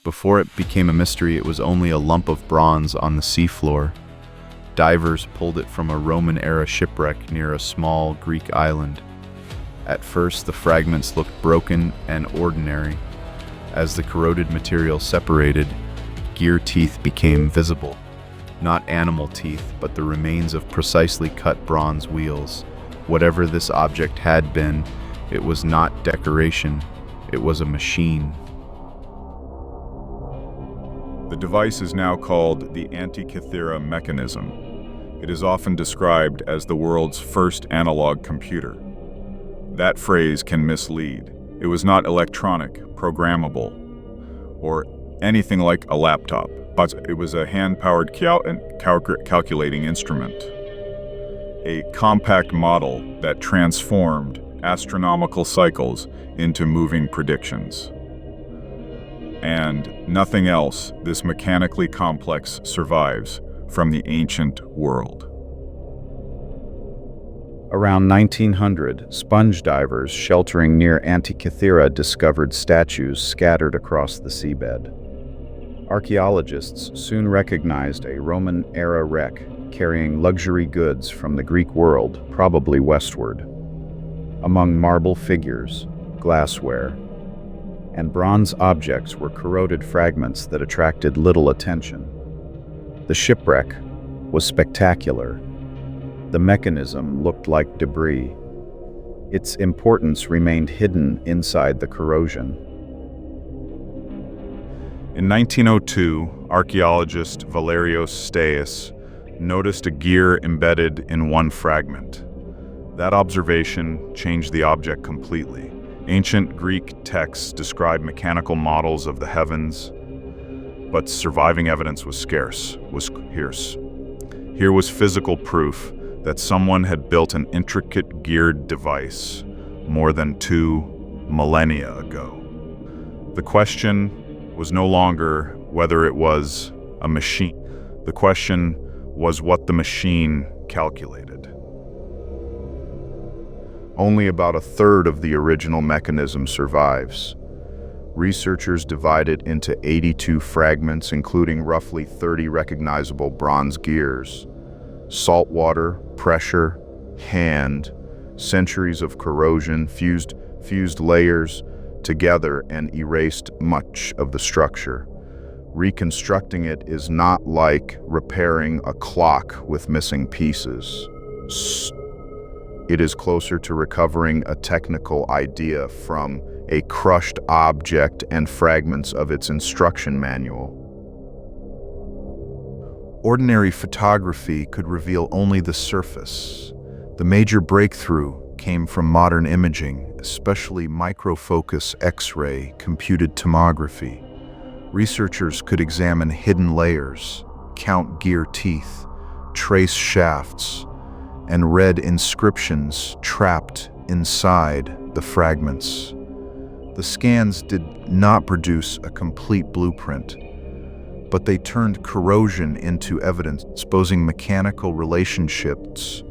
Before it became a mystery, it was only a lump of bronze on the seafloor. Divers pulled it from a Roman-era shipwreck near a small Greek island. At first, the fragments looked broken and ordinary. As the corroded material separated, gear teeth became visible. Not animal teeth, but the remains of precisely cut bronze wheels. Whatever this object had been, it was not decoration, it was a machine. The device is now called the Antikythera Mechanism. It is often described as the world's first analog computer. That phrase can mislead. It was not electronic, programmable, or anything like a laptop, but it was a hand-powered calculating instrument. A compact model that transformed astronomical cycles into moving predictions. And nothing else this mechanically complex survives from the ancient world. Around 1900, sponge divers sheltering near Antikythera discovered statues scattered across the seabed. Archaeologists soon recognized a Roman-era wreck carrying luxury goods from the Greek world, probably westward. Among marble figures, glassware, and bronze objects were corroded fragments that attracted little attention. The shipwreck was spectacular. The mechanism looked like debris. Its importance remained hidden inside the corrosion. In 1902, archaeologist Valerios Staeus noticed a gear embedded in one fragment. That observation changed the object completely. Ancient Greek texts described mechanical models of the heavens, but surviving evidence was scarce. Here was physical proof that someone had built an intricate geared device more than 2 millennia ago. The question was no longer whether it was a machine. The question was what the machine calculated. Only about a third of the original mechanism survives. Researchers divide it into 82 fragments, including roughly 30 recognizable bronze gears. Saltwater, pressure, hand, centuries of corrosion fused layers together and erased much of the structure. Reconstructing it is not like repairing a clock with missing pieces. It is closer to recovering a technical idea from a crushed object and fragments of its instruction manual. Ordinary photography could reveal only the surface. The major breakthrough came from modern imaging, especially microfocus X-ray computed tomography. Researchers could examine hidden layers, count gear teeth, trace shafts, and read inscriptions trapped inside the fragments. The scans did not produce a complete blueprint, but they turned corrosion into evidence, exposing mechanical relationships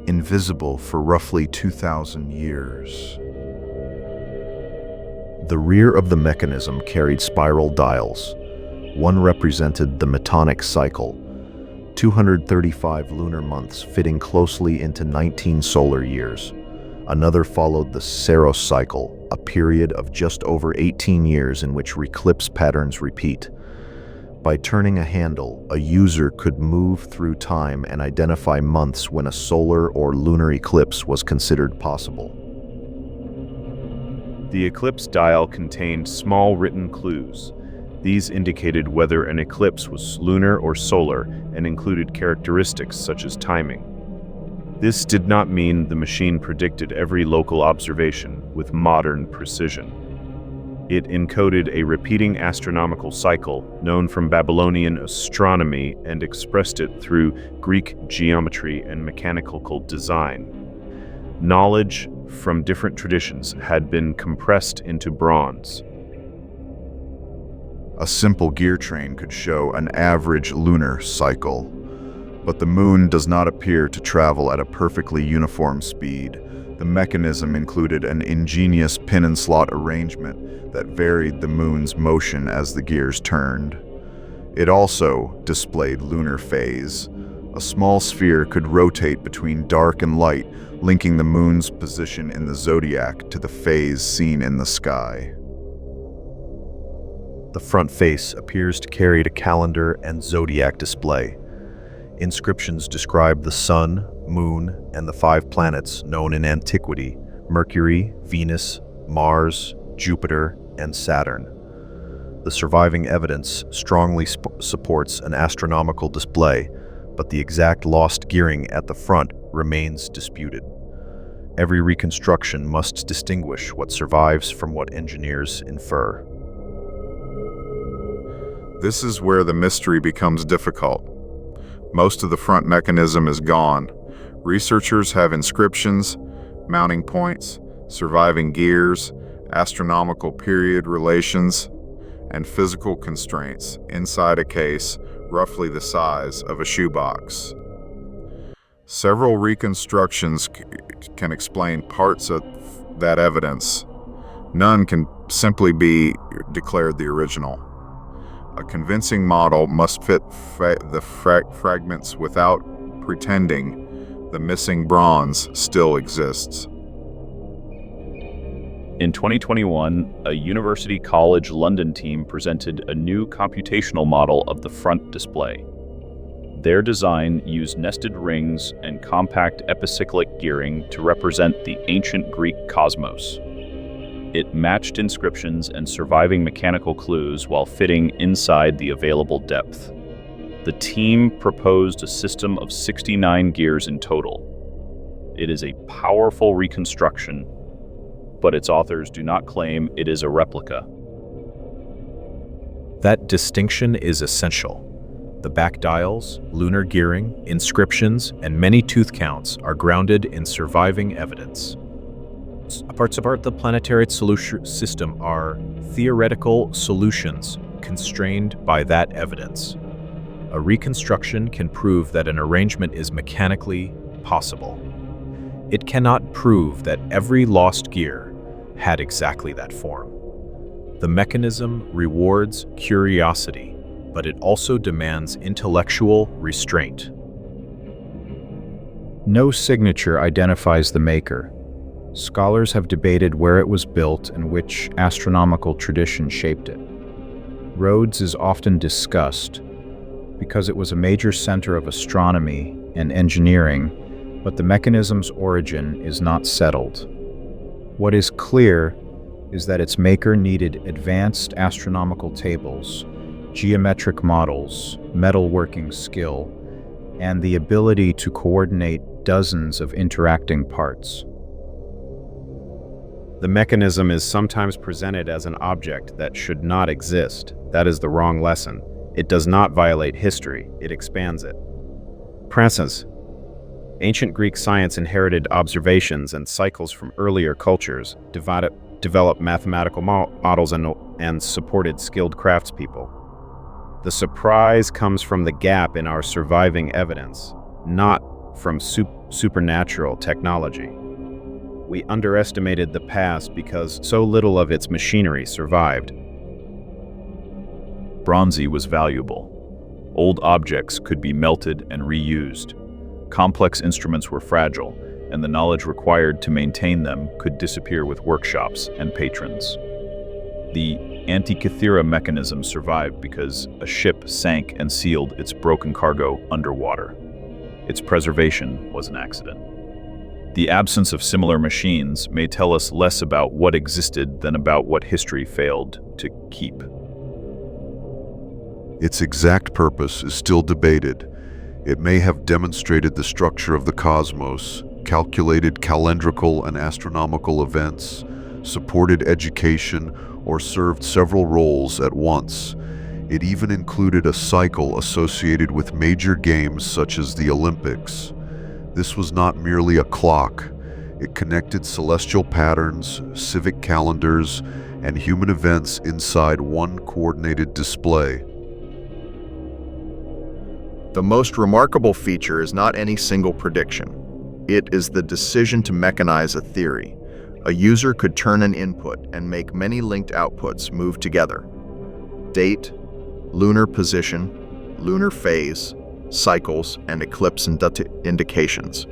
invisible for roughly 2,000 years. The rear of the mechanism carried spiral dials. One represented the Metonic cycle, 235 lunar months fitting closely into 19 solar years. Another followed the Saros cycle, a period of just over 18 years in which eclipse patterns repeat. By turning a handle, a user could move through time and identify months when a solar or lunar eclipse was considered possible. The eclipse dial contained small written clues. These indicated whether an eclipse was lunar or solar and included characteristics such as timing. This did not mean the machine predicted every local observation with modern precision. It encoded a repeating astronomical cycle known from Babylonian astronomy and expressed it through Greek geometry and mechanical design. Knowledge from different traditions had been compressed into bronze. A simple gear train could show an average lunar cycle, but the moon does not appear to travel at a perfectly uniform speed. The mechanism included an ingenious pin and slot arrangement that varied the moon's motion as the gears turned. It also displayed lunar phase. A small sphere could rotate between dark and light, linking the moon's position in the zodiac to the phase seen in the sky. The front face appears to carry a calendar and zodiac display. Inscriptions describe the Sun, Moon, and the 5 planets known in antiquity: Mercury, Venus, Mars, Jupiter, and Saturn. The surviving evidence strongly supports an astronomical display, but the exact lost gearing at the front remains disputed. Every reconstruction must distinguish what survives from what engineers infer. This is where the mystery becomes difficult. Most of the front mechanism is gone. Researchers have inscriptions, mounting points, surviving gears, astronomical period relations, and physical constraints inside a case roughly the size of a shoebox. Several reconstructions can explain parts of that evidence. None can simply be declared the original. A convincing model must fit the fragments without pretending the missing bronze still exists. In 2021, a University College London team presented a new computational model of the front display. Their design used nested rings and compact epicyclic gearing to represent the ancient Greek cosmos. It matched inscriptions and surviving mechanical clues while fitting inside the available depth. The team proposed a system of 69 gears in total. It is a powerful reconstruction, but its authors do not claim it is a replica. That distinction is essential. The back dials, lunar gearing, inscriptions, and many tooth counts are grounded in surviving evidence. Parts of the planetary solution system are theoretical solutions constrained by that evidence. A reconstruction can prove that an arrangement is mechanically possible. It cannot prove that every lost gear had exactly that form. The mechanism rewards curiosity, but it also demands intellectual restraint. No signature identifies the maker. Scholars have debated where it was built and which astronomical tradition shaped it. Rhodes is often discussed because it was a major center of astronomy and engineering, but the mechanism's origin is not settled. What is clear is that its maker needed advanced astronomical tables, geometric models, metalworking skill, and the ability to coordinate dozens of interacting parts. The mechanism is sometimes presented as an object that should not exist. That is the wrong lesson. It does not violate history, it expands it. Premise. Ancient Greek science inherited observations and cycles from earlier cultures, developed mathematical models and supported skilled craftspeople. The surprise comes from the gap in our surviving evidence, not from supernatural technology. We underestimated the past because so little of its machinery survived. Bronze was valuable. Old objects could be melted and reused. Complex instruments were fragile, and the knowledge required to maintain them could disappear with workshops and patrons. The Antikythera Mechanism survived because a ship sank and sealed its broken cargo underwater. Its preservation was an accident. The absence of similar machines may tell us less about what existed than about what history failed to keep. Its exact purpose is still debated. It may have demonstrated the structure of the cosmos, calculated calendrical and astronomical events, supported education, or served several roles at once. It even included a cycle associated with major games such as the Olympics. This was not merely a clock. It connected celestial patterns, civic calendars, and human events inside one coordinated display. The most remarkable feature is not any single prediction. It is the decision to mechanize a theory. A user could turn an input and make many linked outputs move together. Date, lunar position, lunar phase, cycles, and eclipse indications.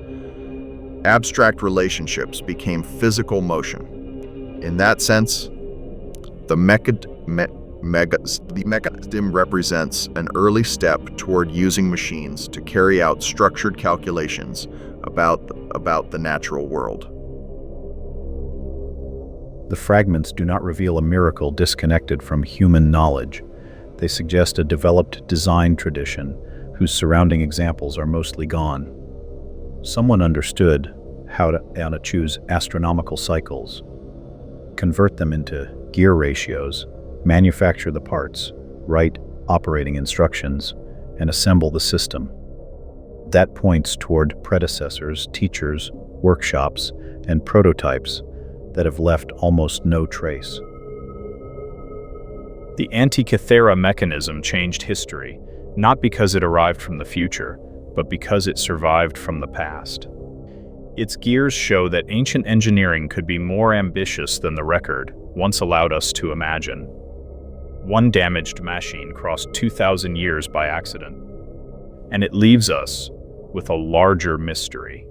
Abstract relationships became physical motion. In that sense, the mechanism represents an early step toward using machines to carry out structured calculations about the natural world. The fragments do not reveal a miracle disconnected from human knowledge. They suggest a developed design tradition whose surrounding examples are mostly gone. Someone understood how to choose astronomical cycles, convert them into gear ratios, manufacture the parts, write operating instructions, and assemble the system. That points toward predecessors, teachers, workshops, and prototypes that have left almost no trace. The Antikythera Mechanism changed history, not because it arrived from the future, but because it survived from the past. Its gears show that ancient engineering could be more ambitious than the record once allowed us to imagine. One damaged machine crossed 2,000 years by accident, and it leaves us with a larger mystery.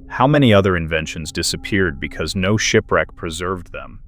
How many other inventions disappeared because no shipwreck preserved them?